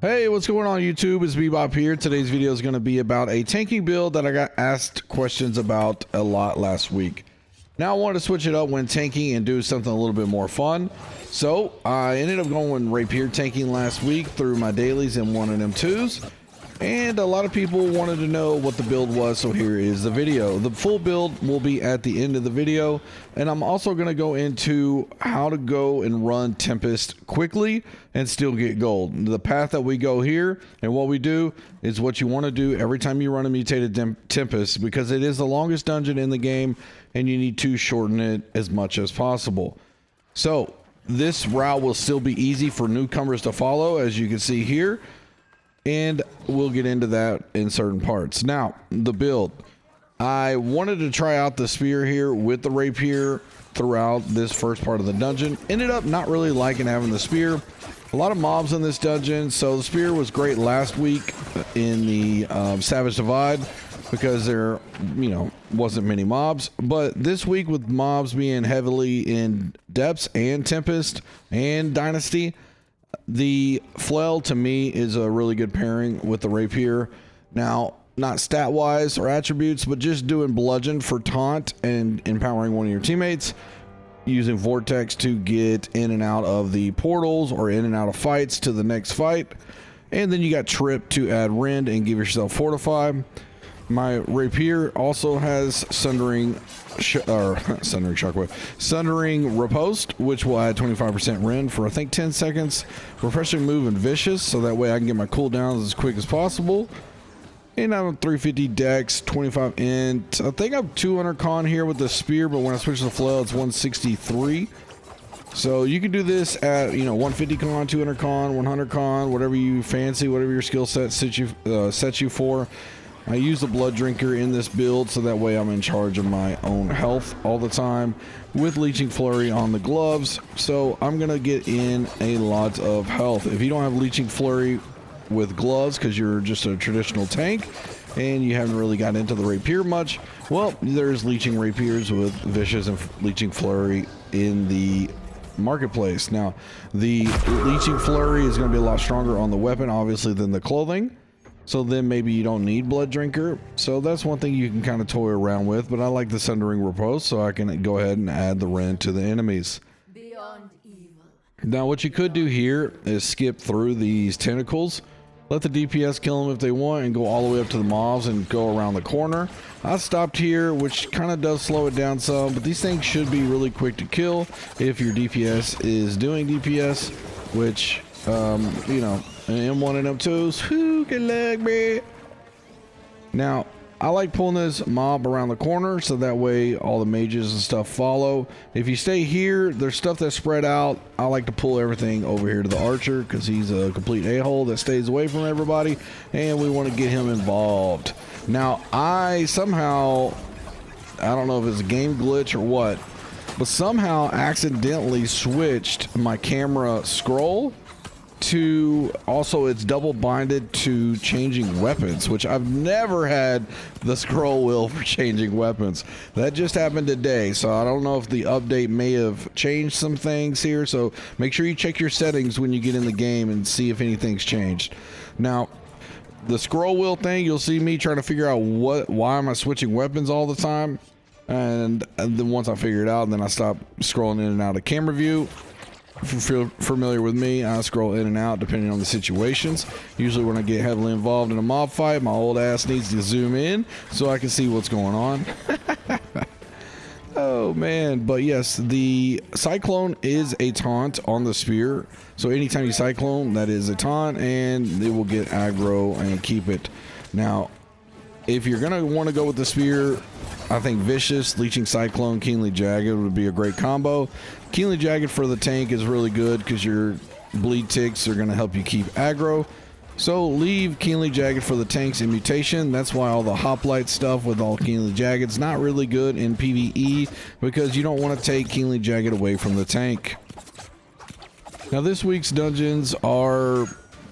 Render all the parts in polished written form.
Hey, what's going on YouTube? It's Bebop here. Today's video is going to be about a tanking build that I got asked questions about a lot last week. Now I wanted to switch it up when tanking and do something a little bit more fun. So I ended up going Rapier tanking last week through my dailies in one of them twos. And a lot of people wanted to know what the build was, so here is the video. The full build will be at the end of the video, and I'm also going to go into how to go and run Tempest quickly and still get gold. The path that we go here and what we do is what you want to do every time you run a mutated Tempest, because it is the longest dungeon in the game and you need to shorten it as much as possible. So this route will still be easy for newcomers to follow, as you can see here. And we'll get into that in certain parts. Now, the build. I wanted to try out the spear here with the rapier throughout this first part of the dungeon. Ended up not really liking having the spear. A lot of mobs in this dungeon, so the spear was great last week in the Savage Divide because there, wasn't many mobs. But this week with mobs being heavily in Depths and Tempest and Dynasty, the flail to me is a really good pairing with the rapier. Now, not stat wise or attributes, but just doing bludgeon for taunt and empowering one of your teammates, using vortex to get in and out of the portals or in and out of fights to the next fight. And then you got trip to add rend and give yourself fortify. My rapier also has sundering riposte, which will add 25% rend for I think 10 seconds. Refreshing move and vicious, so that way I can get my cooldowns as quick as possible. And I'm 350 dex, 25 int. I think I'm 200 con here with the spear, but when I switch to the flail, it's 163. So you can do this at 150 con, 200 con, 100 con, whatever you fancy, whatever your skill set sets you for. I use the blood drinker in this build, so that way I'm in charge of my own health all the time with leeching flurry on the gloves. So I'm gonna get in a lot of health. If you don't have leeching flurry with gloves because you're just a traditional tank and you haven't really got into the rapier much, well, there's leeching rapiers with vicious and leeching flurry in the marketplace. Now the leeching flurry is going to be a lot stronger on the weapon obviously than the clothing, so then maybe you don't need blood drinker. So that's one thing you can kind of toy around with, but I like the sundering riposte, so I can go ahead and add the rend to the enemies. Beyond evil. Now what you could do here is skip through these tentacles, let the DPS kill them if they want, and go all the way up to the mobs and go around the corner. I stopped here, which kind of does slow it down some, but these things should be really quick to kill if your DPS is doing DPS, which M1 and M2s, who can lag me? Now, I like pulling this mob around the corner, so that way all the mages and stuff follow. If you stay here, there's stuff that's spread out. I like to pull everything over here to the archer because he's a complete a-hole that stays away from everybody, and we want to get him involved. Now, I don't know if it's a game glitch or what, but somehow accidentally switched my camera scroll to also it's double binded to changing weapons, which I've never had the scroll wheel for changing weapons. That just happened today, so I don't know if the update may have changed some things here, so make sure you check your settings when you get in the game and see if anything's changed. Now the scroll wheel thing, you'll see me trying to figure out why am I switching weapons all the time, and then once I figure it out, then I stop scrolling in and out of camera view. If you're familiar with me, I scroll in and out depending on the situations. Usually when I get heavily involved in a mob fight, my old ass needs to zoom in so I can see what's going on. Oh man, but yes, the cyclone is a taunt on the spear, so anytime you cyclone, that is a taunt and it will get aggro and keep it. Now if you're gonna want to go with the spear, I think vicious, leeching cyclone, keenly jagged would be a great combo. Keenly jagged for the tank is really good because your bleed ticks are going to help you keep aggro. So leave keenly jagged for the tanks in mutation. That's why all the hoplite stuff with all keenly jagged is not really good in PvE, because you don't want to take keenly jagged away from the tank. Now this week's dungeons are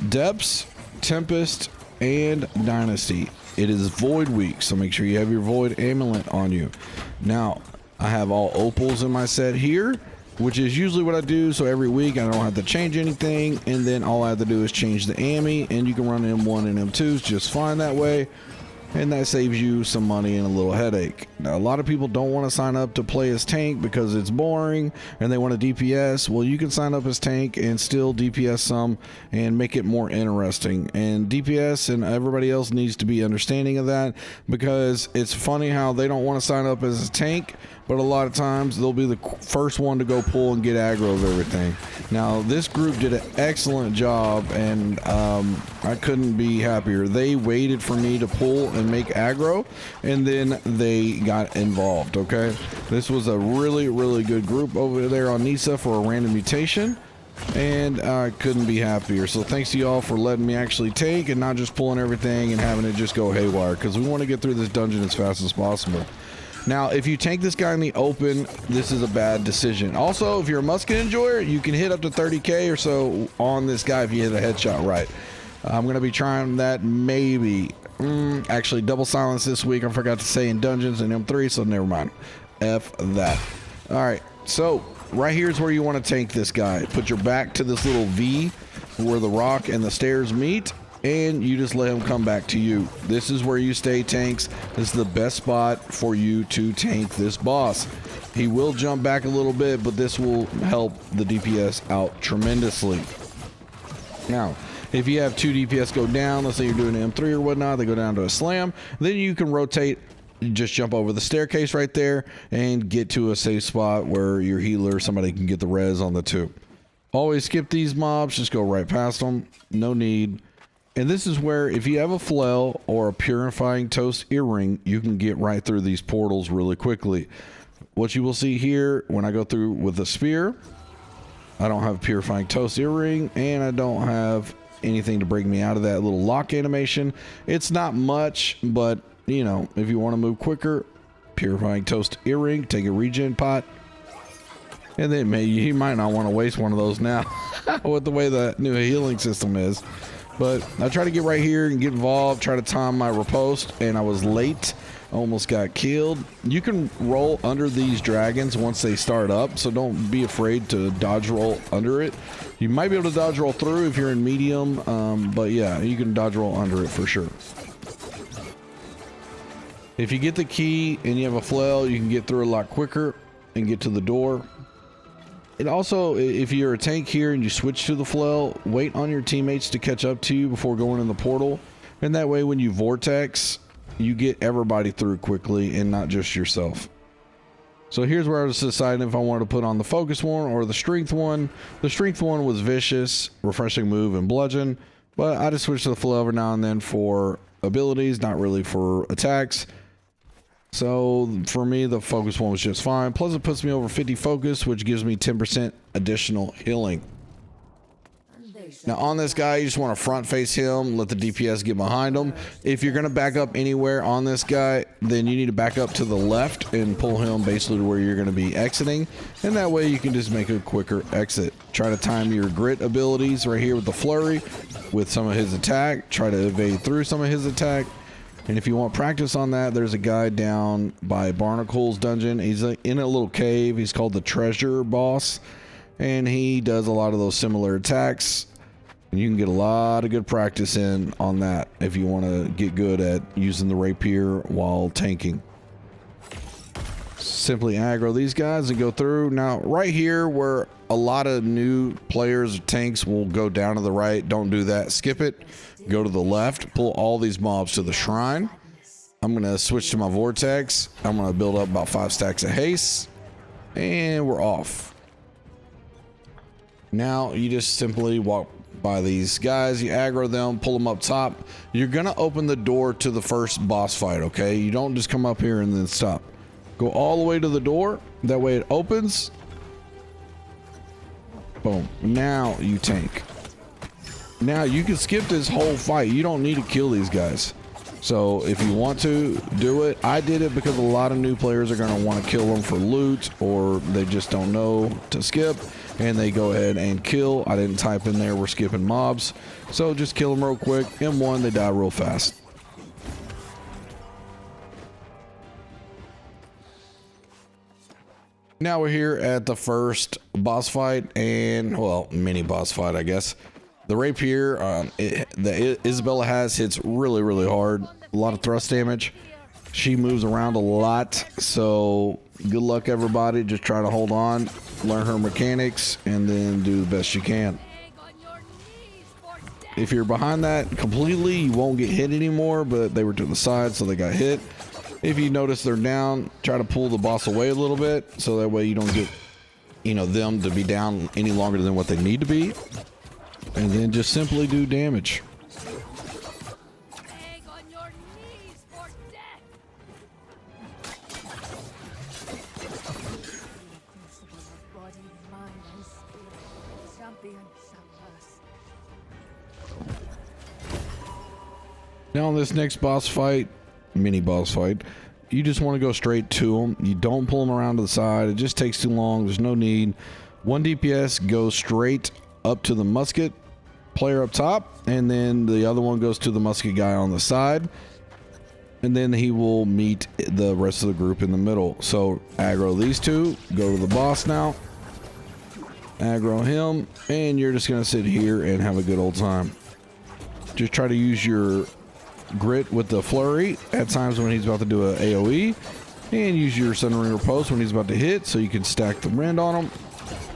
Depths, Tempest, and Dynasty. It is Void week, so make sure you have your Void amulet on you. Now I have all opals in my set here. which is usually what I do. So every week I don't have to change anything, and then all I have to do is change the AMI, and you can run M1 and M2s just fine that way. And that saves you some money and a little headache. Now, a lot of people don't want to sign up to play as tank because it's boring and they want a DPS. Well, you can sign up as tank and still DPS some and make it more interesting. And DPS and everybody else needs to be understanding of that, because it's funny how they don't want to sign up as a tank, but a lot of times they'll be the first one to go pull and get aggro of everything. Now, this group did an excellent job, and I couldn't be happier. They waited for me to pull and make aggro, and then they got involved. Okay, this was a really good group over there on Nisa for a random mutation, and I couldn't be happier. So thanks to y'all for letting me actually take and not just pulling everything and having it just go haywire, because we want to get through this dungeon as fast as possible. Now, if you tank this guy in the open, this is a bad decision. Also, if you're a musket enjoyer, you can hit up to 30k or so on this guy if you hit a headshot right. I'm going to be trying that maybe. Actually, double silence this week. I forgot to say in dungeons and M3, so never mind. F that. All right, so right here is where you want to tank this guy. Put your back to this little V where the rock and the stairs meet, and you just let him come back to you. This is where you stay, tanks. This is the best spot for you to tank this boss. He will jump back a little bit, but this will help the DPS out tremendously. Now, if you have 2 DPS go down, let's say you're doing an M3 or whatnot, they go down to a slam, then you can rotate, just jump over the staircase right there and get to a safe spot where your healer, somebody can get the res on the 2. Always skip these mobs, just go right past them, no need. And this is where, if you have a flail or a purifying toast earring, you can get right through these portals really quickly. What you will see here, when I go through with a spear, I don't have a purifying toast earring, and I don't have anything to bring me out of that little lock animation. It's not much, but you know, if you want to move quicker, purifying toast earring, take a regen pot, and then maybe you might not want to waste one of those now with the way the new healing system is. But I try to get right here and get involved, try to time my riposte, and I was late, almost got killed. You can roll under these dragons once they start up, so don't be afraid to dodge roll under it. You might be able to dodge roll through if you're in medium, but yeah, you can dodge roll under it for sure. If you get the key and you have a flail, you can get through a lot quicker and get to the door. And also, if you're a tank here and you switch to the flail, wait on your teammates to catch up to you before going in the portal. And that way, when you vortex, you get everybody through quickly and not just yourself. So here's where I was deciding if I wanted to put on the focus one or the strength one. The strength one was vicious, refreshing move, and bludgeon. But I just switched to the flail every now and then for abilities, not really for attacks. So for me, the focus one was just fine. Plus it puts me over 50 focus, which gives me 10% additional healing. Now on this guy, you just want to front face him, let the DPS get behind him. If you're going to back up anywhere on this guy, then you need to back up to the left and pull him basically to where you're going to be exiting. And that way you can just make a quicker exit. Try to time your grit abilities right here with the flurry with some of his attack. Try to evade through some of his attack. And if you want practice on that, there's a guy down by Barnacle's dungeon. He's in a little cave. He's called the Treasure Boss. And he does a lot of those similar attacks. And you can get a lot of good practice in on that if you want to get good at using the rapier while tanking. Simply aggro these guys and go through. Now, right here where a lot of new players, tanks, will go down to the right. Don't do that. Skip it. Go to the left. Pull all these mobs to the shrine. I'm going to switch to my vortex. I'm going to build up about 5 stacks of haste. And we're off. Now, you just simply walk by these guys, you aggro them, pull them up top. You're gonna open the door to the first boss fight, okay? You don't just come up here and then stop. Go all the way to the door, that way it opens. Boom. Now you tank. Now you can skip this whole fight. You don't need to kill these guys. So if you want to do it, I did it because a lot of new players are going to want to kill them for loot, or they just don't know to skip and they go ahead and kill. I didn't type in there we're skipping mobs, so just kill them real quick. M1, they die real fast. Now we're here at the first boss fight, and well, mini boss fight, I guess. The rapier that Isabella has hits really, really hard. A lot of thrust damage. She moves around a lot, so good luck, everybody. Just try to hold on, learn her mechanics, and then do the best you can. If you're behind that completely, you won't get hit anymore, but they were to the side, so they got hit. If you notice they're down, try to pull the boss away a little bit, so that way you don't get, them to be down any longer than what they need to be. And then just simply do damage. Now on this next boss fight, mini boss fight, you just want to go straight to them. You don't pull them around to the side. It just takes too long. There's no need. 1 DPS goes straight up to the musket player up top, and then the other one goes to the musket guy on the side, and then he will meet the rest of the group in the middle. So aggro these two, go to the boss now, aggro him, and you're just going to sit here and have a good old time. Just try to use your grit with the flurry at times when he's about to do a AoE, and use your Sundering Riposte when he's about to hit, so you can stack the rend on him.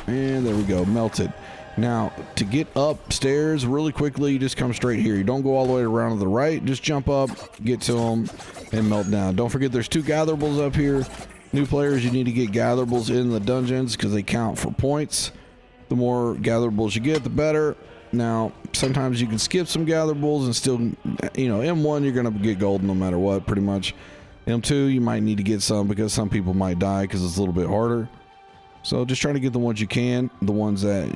And there we go, melted. Now to get upstairs really quickly, you just come straight here. You don't go all the way around to the right, just jump up, get to him, and melt down. Don't forget there's 2 gatherables up here. New players, you need to get gatherables in the dungeons because they count for points. The more gatherables you get, the better. Now, sometimes you can skip some gatherables and still, M1, you're going to get gold no matter what, pretty much. M2, you might need to get some because some people might die because it's a little bit harder. So just try to get the ones you can, the ones that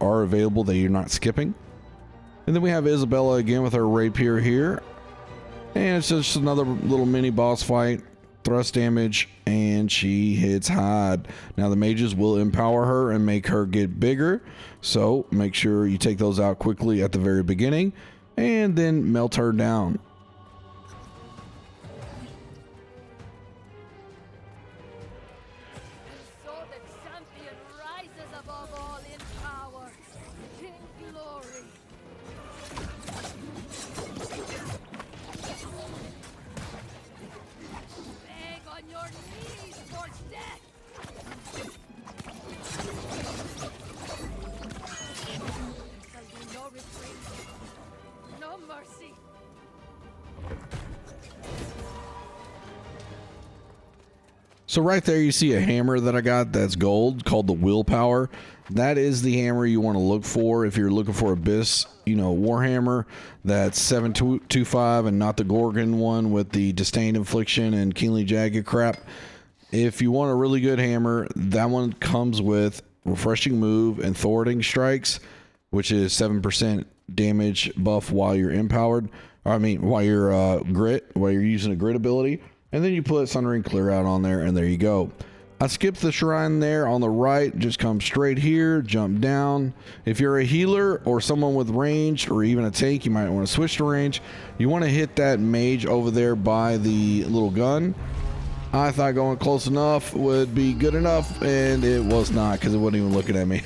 are available that you're not skipping. And then we have Isabella again with her rapier here. And it's just another little mini boss fight. Thrust damage, and she hits hard. Now the mages will empower her and make her get bigger, so make sure you take those out quickly at the very beginning and then melt her down. So the champion rises above all in power, in glory. On your knees for death! There shall be no retreat, no mercy. So right there you see a hammer that I got that's gold called the Willpower. That is the hammer you want to look for if you're looking for Abyss, Warhammer that's 725 and not the Gorgon one with the Disdain Infliction and Keenly Jagged crap. If you want a really good hammer, that one comes with Refreshing Move and Thwarting Strikes, which is 7% damage buff while you're empowered. While you're while you're using a grit ability. And then you put Sundering Clear Out on there, and there you go. I skipped the shrine there on the right. Just come straight here, jump down. If you're a healer or someone with range or even a tank, you might want to switch to range. You want to hit that mage over there by the little gun. I thought going close enough would be good enough, and it was not because it wasn't even looking at me.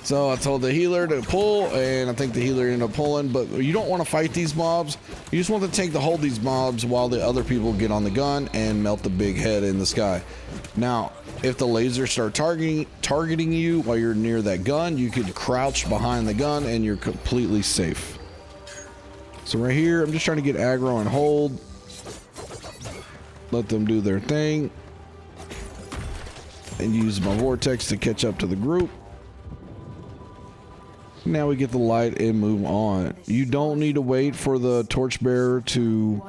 So I told the healer to pull, and I think the healer ended up pulling, but you don't want to fight these mobs. You just want the tank to hold these mobs while the other people get on the gun and melt the big head in the sky. Now, if the lasers start targeting you while you're near that gun, you could crouch behind the gun and you're completely safe. So right here, I'm just trying to get aggro and hold. Let them do their thing. And use my vortex to catch up to the group. Now we get the light and move on. You don't need to wait for the torchbearer to,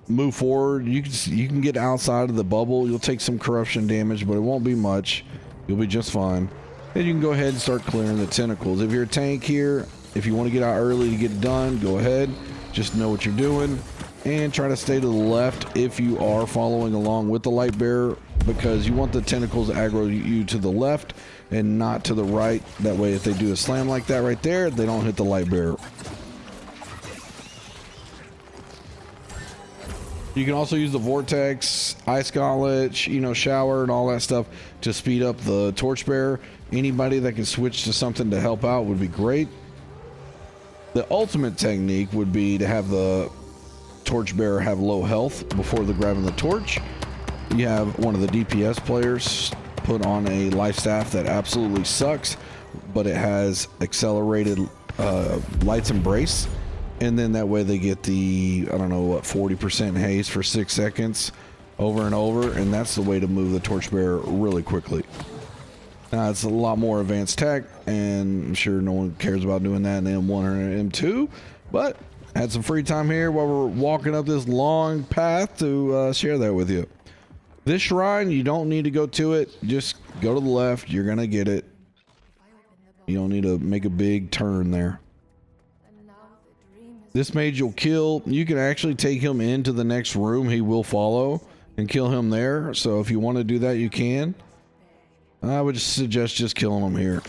move forward. You can get outside of the bubble. You'll take some corruption damage, but it won't be much. You'll be just fine. Then you can go ahead and start clearing the tentacles. If you're a tank here, if you want to get out early to get it done, go ahead. Just know what you're doing. And try to stay to the left if you are following along with the light bearer, because you want the tentacles to aggro you to the left and not to the right. That way, if they do a slam like that right there, they don't hit the light bearer. You can also use the vortex, ice gauntlet, you know, shower and all that stuff to speed up the torchbearer. Anybody that can switch to something to help out would be great. The ultimate technique would be to have the torchbearer have low health before the grabbing the torch. You have one of the DPS players put on a life staff that absolutely sucks, but it has accelerated Light's Embrace, and then that way they get the, I don't know what, 40% haste for 6 seconds over and over, and that's the way to move the torchbearer really quickly. Now it's a lot more advanced tech, and I'm sure no one cares about doing that in M1 or M2, but had some free time here while we're walking up this long path to share that with you. This shrine, you don't need to go to it. Just go to the left. You're going to get it. You don't need to make a big turn there. This mage you'll kill. You can actually take him into the next room. He will follow and kill him there. So if you want to do that, you can. I would suggest just killing him here.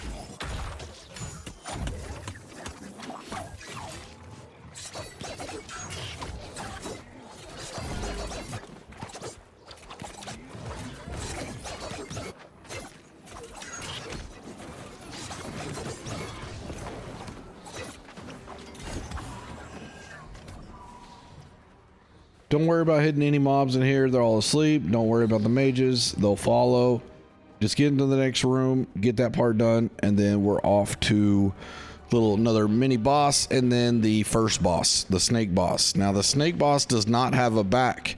Don't worry about hitting any mobs in here. They're all asleep. Don't worry about the mages. They'll follow. Just get into the next room, get that part done, and then we're off to another mini boss, and then the first boss, the snake boss. Now the snake boss does not have a back,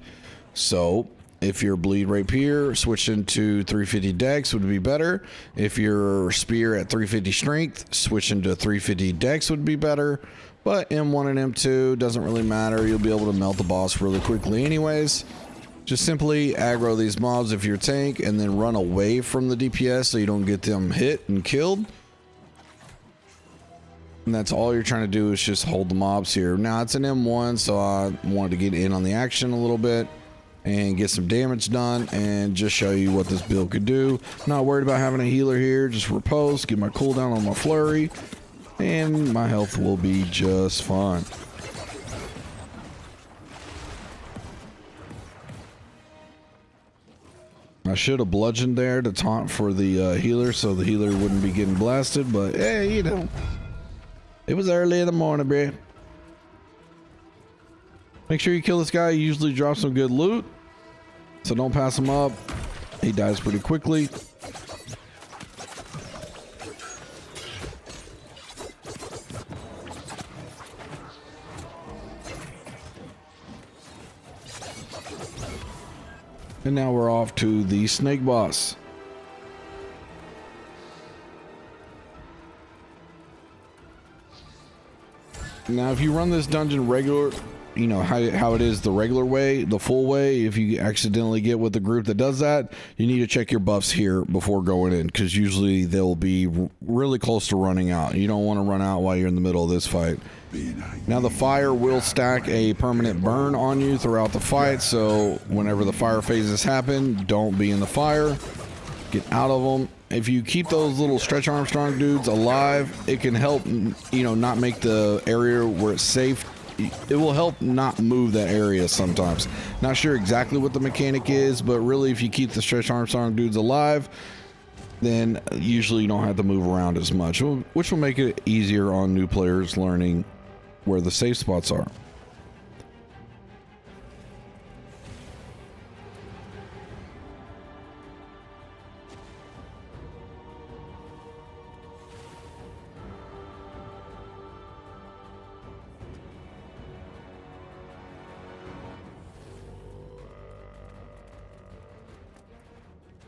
so if your bleed rapier switching to 350 dex would be better. If your spear at 350 strength, switching to 350 dex would be better. But M1 and M2 doesn't really matter. You'll be able to melt the boss really quickly anyways. Just simply aggro these mobs if you're tank, and then run away from the DPS so you don't get them hit and killed. And that's all you're trying to do, is just hold the mobs here. Now it's an M1, so I wanted to get in on the action a little bit and get some damage done and just show you what this build could do. Not worried about having a healer here. Just repose, get my cooldown on my flurry, and my health will be just fine. I should have bludgeoned there to taunt for the healer, so the healer wouldn't be getting blasted, but hey, you know, it was early in the morning, bruh. Make sure you kill this guy. He usually drops some good loot, so don't pass him up. He dies pretty quickly. And now we're off to the snake boss. Now, if you run this dungeon regular, you know how it is the regular way, the full way. If you accidentally get with the group that does that, you need to check your buffs here before going in, because usually they'll be really close to running out. You don't want to run out while you're in the middle of this fight. Now the fire will stack a permanent burn on you throughout the fight, so whenever the fire phases happen, don't be in the fire. Get out of them. If you keep those little Stretch Armstrong dudes alive, it can help, you know, not make the area where it's safe. It will help not move that area sometimes. Not sure exactly what the mechanic is, but really if you keep the Stretch Armstrong dudes alive, then usually you don't have to move around as much, which will make it easier on new players learning where the safe spots are.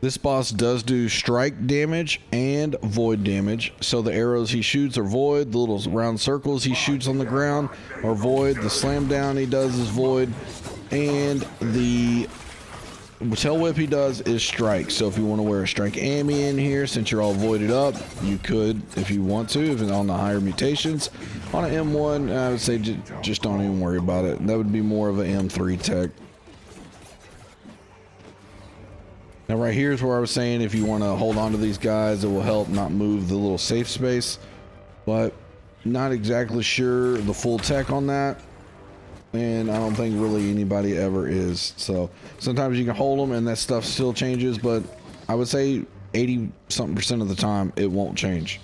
This boss does do strike damage and void damage. So the arrows he shoots are void. The little round circles he shoots on the ground are void. The slam down he does is void. And the tail whip he does is strike. So if you want to wear a strike ammy in here, since you're all voided up, you could if you want to, if it's on the higher mutations. On an M1, I would say just don't even worry about it. That would be more of an M3 tech. Now right here is where I was saying if you want to hold on to these guys, it will help not move the little safe space, but not exactly sure the full tech on that. and I don't think really anybody ever is. So sometimes you can hold them and that stuff still changes, but I would say 80 something % of the time it won't change.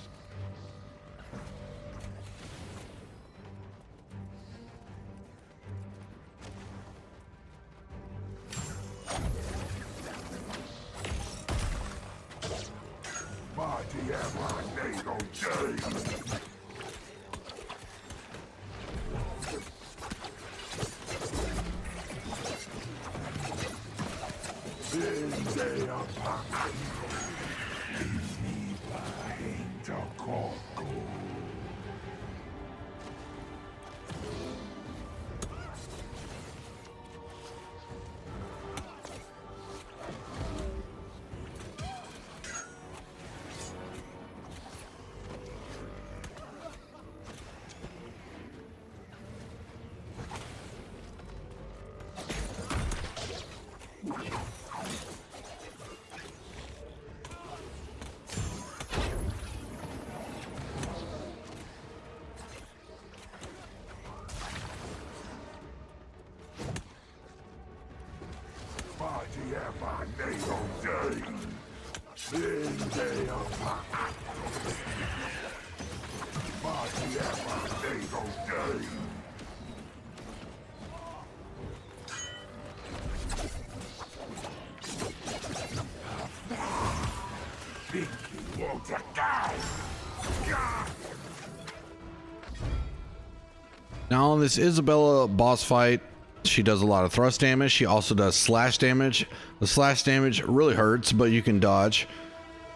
Now on this Isabella boss fight, she does a lot of thrust damage. She also does slash damage. The slash damage really hurts, but you can dodge.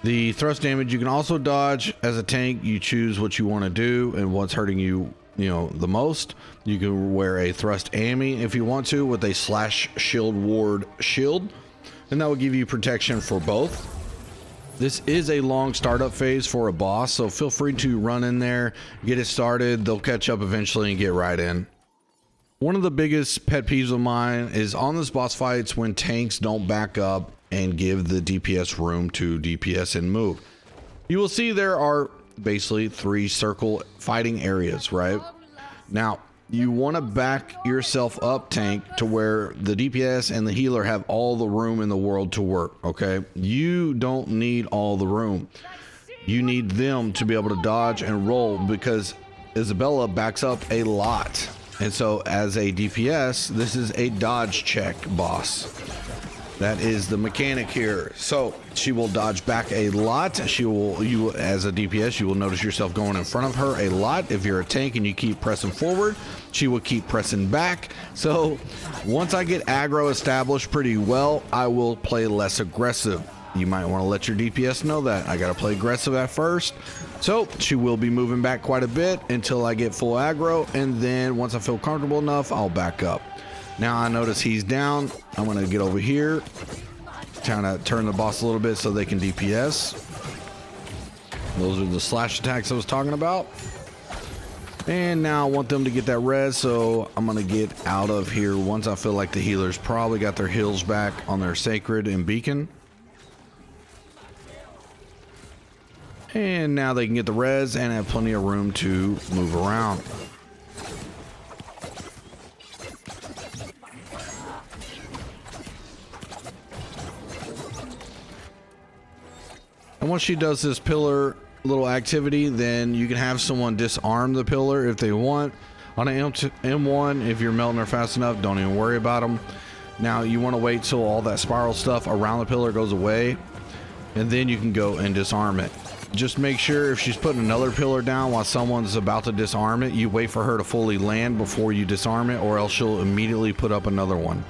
The thrust damage you can also dodge. As a tank, you choose what you want to do and what's hurting you, the most. You can wear a thrust Ami if you want to with a slash shield ward shield, and that will give you protection for both. This is a long startup phase for a boss, so feel free to run in there, get it started. They'll catch up eventually and get right in. One of the biggest pet peeves of mine is on this boss fights when tanks don't back up and give the DPS room to DPS and move. You will see there are basically 3 circle fighting areas, right? Now, you want to back yourself up, tank, to where the DPS and the healer have all the room in the world to work, okay? You don't need all the room. You need them to be able to dodge and roll, because Isabella backs up a lot. And so as a DPS, this is a dodge check boss. That is the mechanic here. So she will dodge back a lot. You as a DPS, you will notice yourself going in front of her a lot. If you're a tank and you keep pressing forward, she will keep pressing back. So once I get aggro established pretty well, I will play less aggressive. You might want to let your DPS know that I got to play aggressive at first. So she will be moving back quite a bit until I get full aggro, and then once I feel comfortable enough, I'll back up. Now I notice he's down. I'm going to get over here, trying to turn the boss a little bit so they can DPS. Those are the slash attacks I was talking about. And now I want them to get that res, so I'm going to get out of here once I feel like the healers probably got their heals back on their sacred and beacon. And now they can get the res and have plenty of room to move around. And once she does this pillar little activity, then you can have someone disarm the pillar if they want. On an M1, if you're melting her fast enough, don't even worry about them. Now you want to wait till all that spiral stuff around the pillar goes away, and then you can go and disarm it. Just make sure if she's putting another pillar down while someone's about to disarm it, you wait for her to fully land before you disarm it, or else she'll immediately put up another one.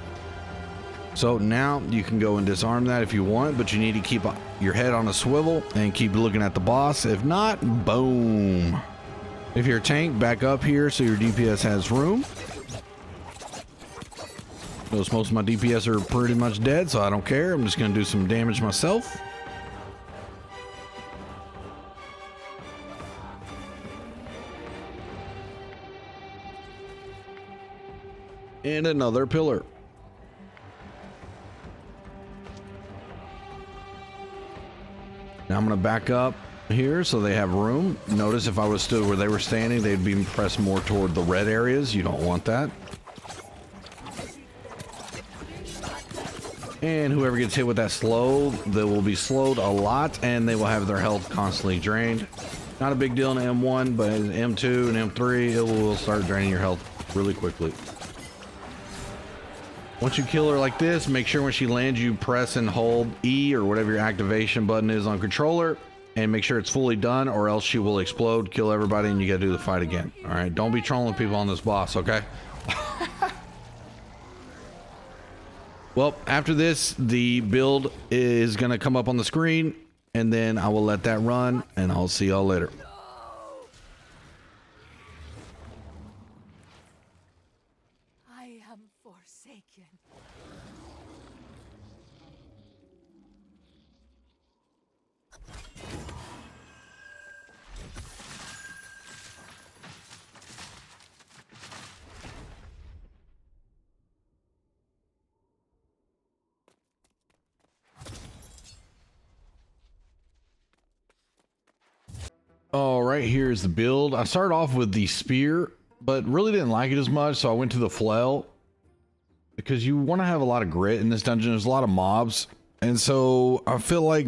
So now you can go and disarm that if you want, but you need to keep your head on a swivel and keep looking at the boss. If not, boom. If you're a tank, back up here so your DPS has room. Notice most of my DPS are pretty much dead, so I don't care. I'm just going to do some damage myself. And another pillar. Now I'm going to back up here so they have room. Notice if I was stood where they were standing, they'd be pressed more toward the red areas. You don't want that. And whoever gets hit with that slow, they will be slowed a lot, and they will have their health constantly drained. Not a big deal in M1, but in M2 and M3, it will start draining your health really quickly. Once you kill her like this, make sure when she lands, you press and hold E or whatever your activation button is on controller, and make sure it's fully done, or else she will explode, kill everybody, and you gotta do the fight again. All right, don't be trolling people on this boss, okay? Well, after this, the build is going to come up on the screen, and then I will let that run, and I'll see y'all later. I am forsaken. All right, here's the build. I started off with the spear, but really didn't like it as much, so I went to the flail because you want to have a lot of grit in this dungeon. There's a lot of mobs, and so I feel like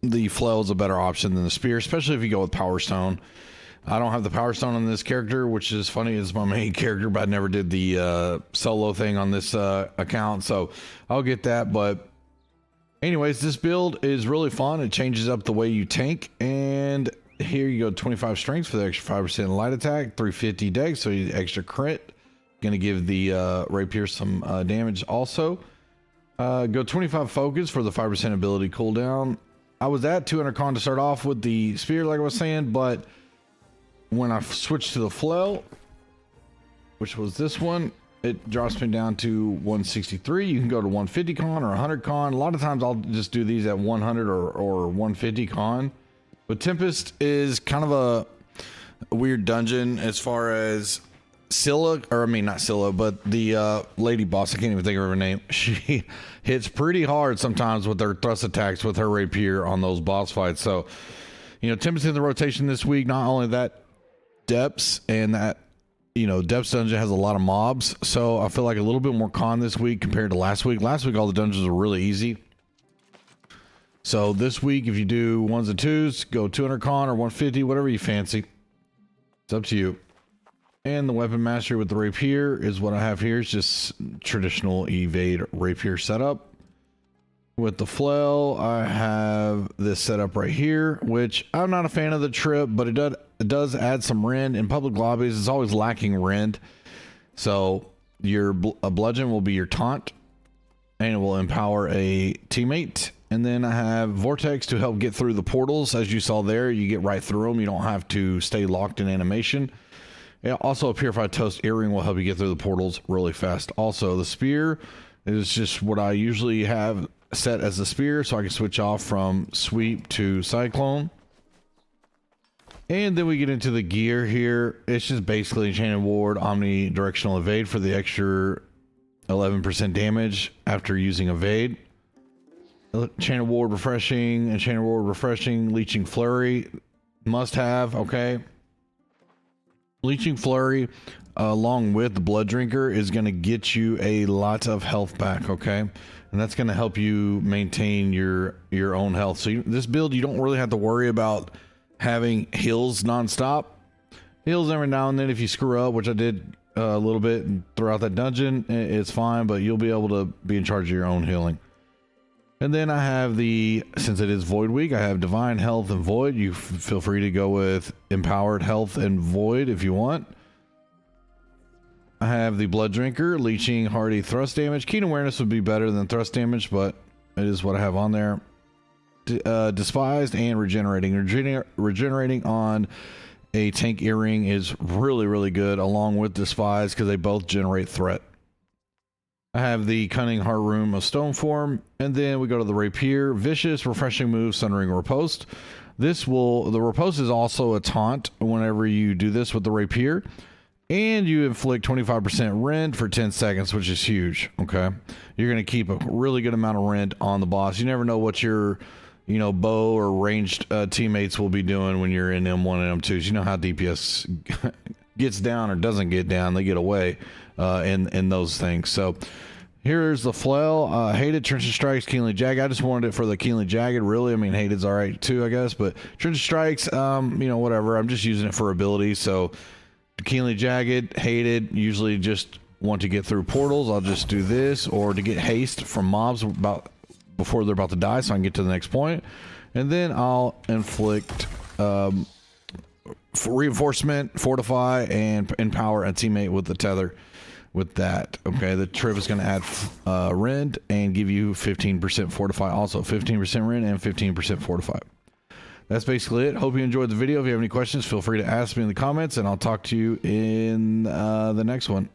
the flail is a better option than the spear, especially if you go with power stone. I don't have the power stone on this character, which is funny, it's my main character, but I never did the solo thing on this account, so I'll get that. But anyways, this build is really fun. It changes up the way you tank, and here you go, 25 strength for the extra 5% light attack, 350 dex, so you get extra crit. Gonna give the rapier some damage also. Go 25 focus for the 5% ability cooldown. I was at 200 con to start off with the spear, like I was saying, but when I switched to the flail, which was this one, it drops me down to 163. You can go to 150 con or 100 con. A lot of times I'll just do these at 100 or 150 con. But Tempest is kind of a weird dungeon as far as Scylla, or I mean not Scylla, but the lady boss, I can't even think of her name. She hits pretty hard sometimes with her thrust attacks with her rapier on those boss fights. So, you know, Tempest in the rotation this week. Not only that, depths, and that, you know, depths dungeon has a lot of mobs. So I feel like a little bit more con this week compared to last week. Last week all the dungeons were really easy. So this week, if you do ones and twos, go 200 con or 150, whatever you fancy. It's up to you. And the weapon mastery with the rapier is what I have here. It's just traditional evade rapier setup. With the flail, I have this setup right here, which I'm not a fan of the trip, but it does add some rend. In public lobbies, it's always lacking rend. So your a bludgeon will be your taunt, and it will empower a teammate. And then I have Vortex to help get through the portals. As you saw there, you get right through them. You don't have to stay locked in animation. Yeah, also a Purified Toast Earring will help you get through the portals really fast. Also, the spear is just what I usually have set as the spear, so I can switch off from sweep to cyclone. And then we get into the gear here. It's just basically Enchanted Ward, omnidirectional evade for the extra 11% damage after using evade. Enchanted Ward refreshing, Enchanted Ward refreshing, Leeching Flurry, must have, okay? Leeching Flurry, along with the Blood Drinker, is going to get you a lot of health back, okay? And that's going to help you maintain your own health. So this build, you don't really have to worry about having heals nonstop. Heals every now and then if you screw up, which I did a little bit throughout that dungeon, it's fine, but you'll be able to be in charge of your own healing. And then I have since it is Void Week, I have Divine Health and Void. You feel free to go with Empowered Health and Void if you want. I have the Blood Drinker, Leeching, Hardy, Thrust Damage. Keen Awareness would be better than Thrust Damage, but it is what I have on there. Despised and Regenerating. Regenerating on a Tank Earring is really, really good, along with Despised, because they both generate threat. I have the Cunning Heart Room of Stone Form, and then we go to the Rapier. Vicious, Refreshing Move, Sunring Riposte. The Riposte is also a taunt whenever you do this with the Rapier, and you inflict 25% rend for 10 seconds, which is huge, okay? You're going to keep a really good amount of rend on the boss. You never know what your, you know, bow or ranged teammates will be doing when you're in M1 and M2s. You know how DPS gets down or doesn't get down. They get away in those things. So Here's the flail. Hated, Trenchant Strikes, Keenly Jagged. I just wanted it for the Keenly Jagged, really. I mean, Hated's all right too, I guess. But Trenchant Strikes, you know, whatever. I'm just using it for ability. So Keenly Jagged, Hated, usually just want to get through portals. I'll just do this, or to get haste from mobs before they're about to die, so I can get to the next point. And then I'll inflict reinforcement, fortify, and empower a teammate with the tether. With that, okay, the trip is going to add rend and give you 15% fortify, also 15% rend and 15% fortify. That's basically it. Hope you enjoyed the video. If you have any questions, feel free to ask me in the comments, and I'll talk to you in the next one.